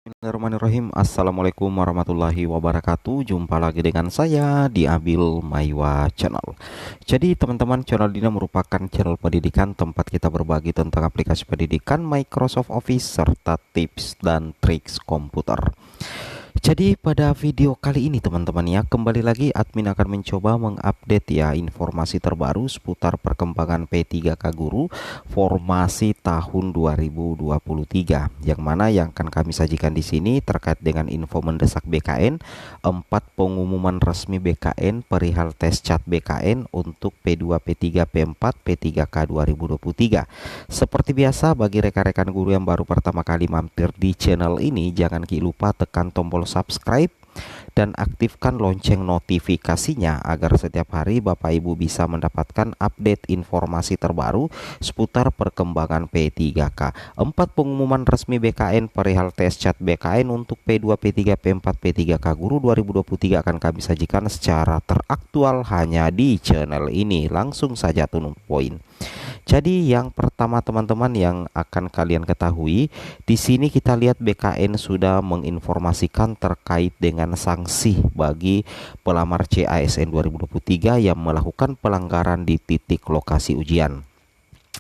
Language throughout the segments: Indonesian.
Bismillahirrahmanirrahim. Assalamualaikum warahmatullahi wabarakatuh. Jumpa lagi dengan saya di Abil Maiwa Channel. Jadi teman-teman, channel ini merupakan channel pendidikan tempat kita berbagi tentang aplikasi pendidikan Microsoft Office serta tips dan triks komputer. Jadi pada video kali ini teman-teman ya, kembali lagi admin akan mencoba mengupdate ya informasi terbaru seputar perkembangan P3K Guru formasi tahun 2023. Yang mana yang akan kami sajikan di sini terkait dengan info mendesak BKN, 4 pengumuman resmi BKN perihal tes cat BKN untuk P2, P3, P4, P3K 2023. Seperti biasa, bagi rekan-rekan guru yang baru pertama kali mampir di channel ini, jangan lupa tekan tombol subscribe dan aktifkan lonceng notifikasinya agar setiap hari Bapak Ibu bisa mendapatkan update informasi terbaru seputar perkembangan P3K. 4 pengumuman resmi BKN perihal tes cat BKN untuk P2, P3, P4, P3K Guru 2023 akan kami sajikan secara teraktual hanya di channel ini. Langsung saja to the point. Jadi yang pertama teman-teman yang akan kalian ketahui, di sini kita lihat BKN sudah menginformasikan terkait dengan sanksi bagi pelamar CASN 2023 yang melakukan pelanggaran di titik lokasi ujian.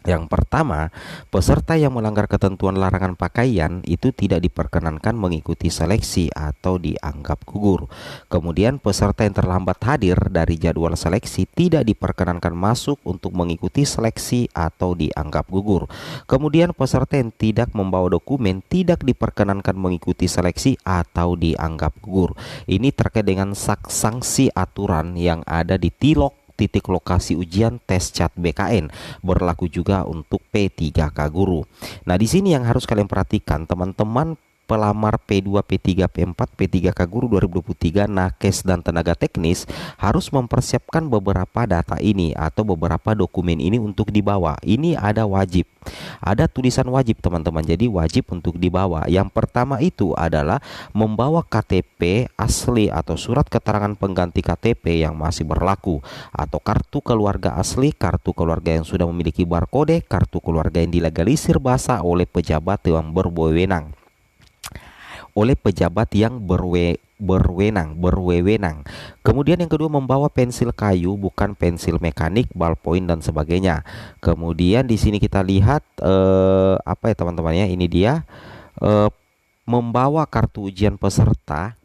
Yang pertama, peserta yang melanggar ketentuan larangan pakaian itu tidak diperkenankan mengikuti seleksi atau dianggap gugur. Kemudian peserta yang terlambat hadir dari jadwal seleksi tidak diperkenankan masuk untuk mengikuti seleksi atau dianggap gugur. Kemudian peserta yang tidak membawa dokumen tidak diperkenankan mengikuti seleksi atau dianggap gugur. Ini terkait dengan sanksi aturan yang ada di titik lokasi ujian tes cat BKN, berlaku juga untuk P3K Guru. Nah, di sini yang harus kalian perhatikan teman-teman, pelamar P2, P3, P4, P3K Guru 2023 nakes dan tenaga teknis harus mempersiapkan beberapa data ini atau beberapa dokumen ini untuk dibawa. Ini ada wajib, ada tulisan wajib teman-teman, jadi wajib untuk dibawa. Yang pertama itu adalah membawa KTP asli atau surat keterangan pengganti KTP yang masih berlaku, atau kartu keluarga asli, kartu keluarga yang sudah memiliki barcode, kartu keluarga yang dilegalisir basah oleh pejabat yang berwenang berwenang. Kemudian yang kedua, membawa pensil kayu bukan pensil mekanik, ballpoint dan sebagainya. Kemudian di sini kita lihat apa ya teman-teman ya, ini dia membawa kartu ujian peserta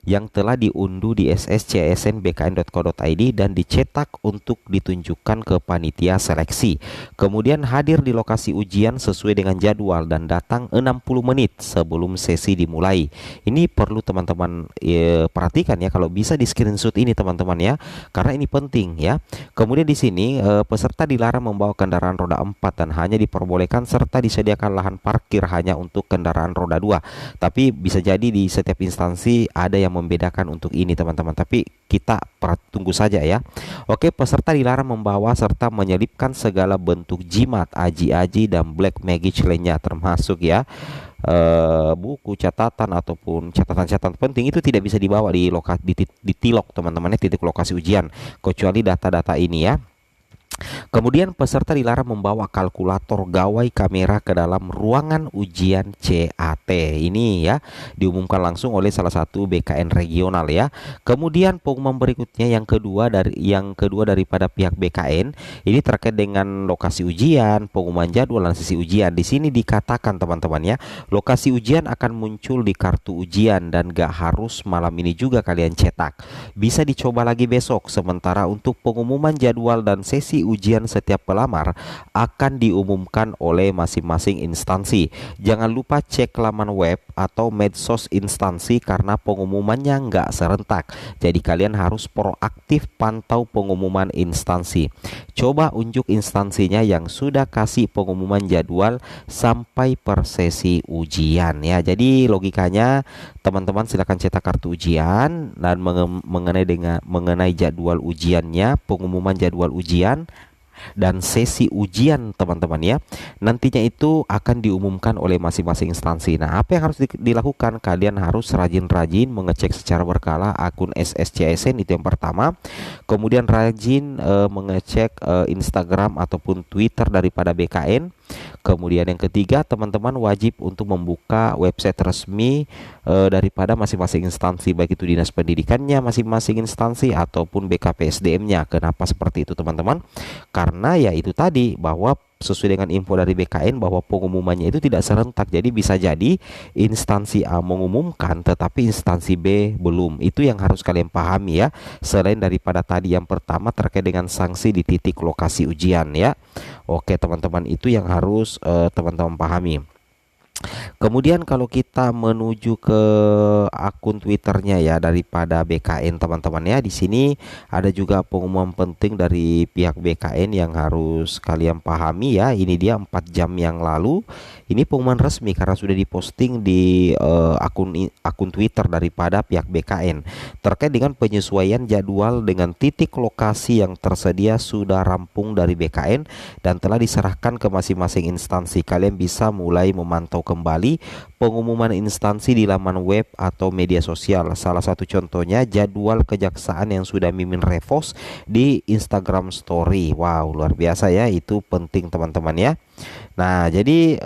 yang telah diunduh di sscsnbkn.co.id dan dicetak untuk ditunjukkan ke panitia seleksi. Kemudian hadir di lokasi ujian sesuai dengan jadwal dan datang 60 menit sebelum sesi dimulai. Ini perlu teman-teman perhatikan ya, kalau bisa di screenshot ini teman-teman ya, karena ini penting ya. Kemudian di sini peserta dilarang membawa kendaraan roda 4 dan hanya diperbolehkan serta disediakan lahan parkir hanya untuk kendaraan roda 2. Tapi bisa jadi di setiap instansi ada yang membedakan untuk ini teman-teman, tapi kita tunggu saja ya. Oke, peserta dilarang membawa serta menyelipkan segala bentuk jimat, aji-aji dan black magic lainnya, termasuk ya buku catatan ataupun catatan-catatan penting itu tidak bisa dibawa di tilok teman-teman ya, titik lokasi ujian, kecuali data-data ini ya. Kemudian peserta dilarang membawa kalkulator, gawai, kamera ke dalam ruangan ujian CAT. Ini ya diumumkan langsung oleh salah satu BKN regional ya. Kemudian pengumuman berikutnya yang kedua daripada pihak BKN ini terkait dengan lokasi ujian, pengumuman jadwal dan sesi ujian. Di sini dikatakan teman-teman ya, lokasi ujian akan muncul di kartu ujian dan gak harus malam ini juga kalian cetak. Bisa dicoba lagi besok. Sementara untuk pengumuman jadwal dan sesi ujian setiap pelamar akan diumumkan oleh masing-masing instansi. Jangan lupa cek laman web atau medsos instansi karena pengumumannya nggak serentak. Jadi kalian harus proaktif pantau pengumuman instansi. Coba unjuk instansinya yang sudah kasih pengumuman jadwal sampai per sesi ujian ya. Jadi logikanya teman-teman silakan cetak kartu ujian dan mengenai jadwal ujiannya, pengumuman jadwal ujian dan sesi ujian teman-teman ya. Nantinya itu akan diumumkan oleh masing-masing instansi. Nah, apa yang harus dilakukan? Kalian harus rajin-rajin mengecek secara berkala akun SSCSN, itu yang pertama. Kemudian rajin mengecek Instagram ataupun Twitter daripada BKN. Kemudian yang ketiga, teman-teman wajib untuk membuka website resmi daripada masing-masing instansi, baik itu dinas pendidikannya masing-masing instansi ataupun BKPSDM-nya. Kenapa seperti itu teman-teman? Karena ya itu tadi, bahwa sesuai dengan info dari BKN bahwa pengumumannya itu tidak serentak. Jadi bisa jadi instansi A mengumumkan tetapi instansi B belum. Itu yang harus kalian pahami ya. Selain daripada tadi yang pertama terkait dengan sanksi di titik lokasi ujian ya. Oke teman-teman, itu yang harus teman-teman pahami. Kemudian kalau kita menuju ke akun Twitternya ya daripada BKN teman-teman ya, di sini ada juga pengumuman penting dari pihak BKN yang harus kalian pahami ya. Ini dia 4 jam yang lalu. Ini pengumuman resmi karena sudah diposting di akun Twitter daripada pihak BKN terkait dengan penyesuaian jadwal dengan titik lokasi yang tersedia sudah rampung dari BKN dan telah diserahkan ke masing-masing instansi. Kalian bisa mulai memantau kembali pengumuman instansi di laman web atau media sosial. Salah satu contohnya jadwal kejaksaan yang sudah Mimin repost di Instagram Story. Wow, luar biasa ya, itu penting teman-teman ya. Nah, jadi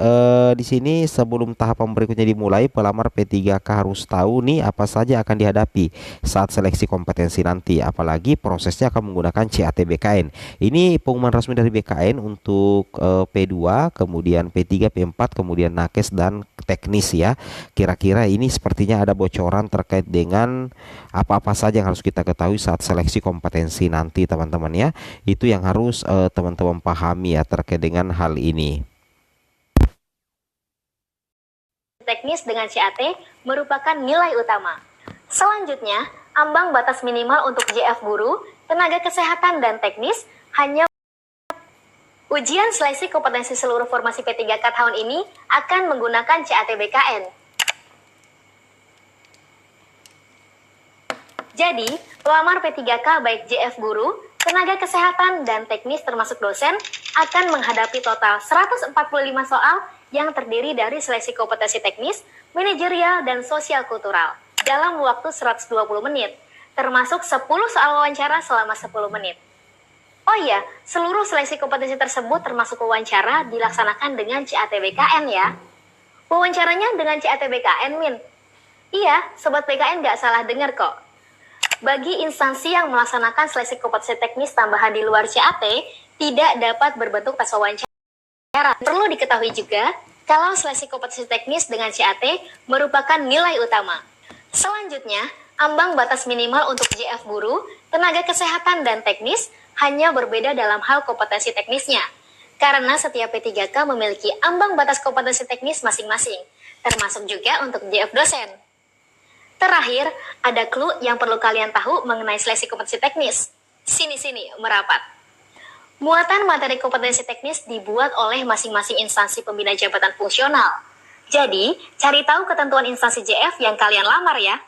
di sini sebelum tahapan berikutnya dimulai, pelamar P3K harus tahu nih apa saja akan dihadapi saat seleksi kompetensi nanti. Apalagi prosesnya akan menggunakan CAT BKN. Ini pengumuman resmi dari BKN untuk P2, kemudian P3, P4, kemudian nakes dan teknis ya. Kira-kira ini sepertinya ada bocoran terkait dengan apa-apa saja yang harus kita ketahui saat seleksi kompetensi nanti teman-teman ya. Itu yang harus teman-teman pahami ya terkait dengan hal ini. Teknis dengan CAT merupakan nilai utama. Selanjutnya, ambang batas minimal untuk JF guru, tenaga kesehatan dan teknis hanya ujian seleksi kompetensi seluruh formasi P3K tahun ini akan menggunakan CAT BKN. Jadi, pelamar P3K baik JF guru, tenaga kesehatan dan teknis termasuk dosen akan menghadapi total 145 soal yang terdiri dari seleksi kompetensi teknis, manajerial, dan sosial kultural dalam waktu 120 menit, termasuk 10 soal wawancara selama 10 menit. Oh iya, seluruh seleksi kompetensi tersebut termasuk wawancara dilaksanakan dengan CAT BKN ya. Wawancaranya dengan CAT BKN, Min. Iya, Sobat BKN nggak salah dengar kok. Bagi instansi yang melaksanakan seleksi kompetensi teknis tambahan di luar CAT, tidak dapat berbentuk tes wawancara. Perlu diketahui juga, kalau seleksi kompetensi teknis dengan CAT merupakan nilai utama. Selanjutnya, ambang batas minimal untuk JF guru, tenaga kesehatan dan teknis hanya berbeda dalam hal kompetensi teknisnya. Karena setiap P3K memiliki ambang batas kompetensi teknis masing-masing, termasuk juga untuk JF dosen. Terakhir, ada clue yang perlu kalian tahu mengenai seleksi kompetensi teknis. Sini-sini, merapat. Muatan materi kompetensi teknis dibuat oleh masing-masing instansi pembina jabatan fungsional. Jadi, cari tahu ketentuan instansi JF yang kalian lamar ya.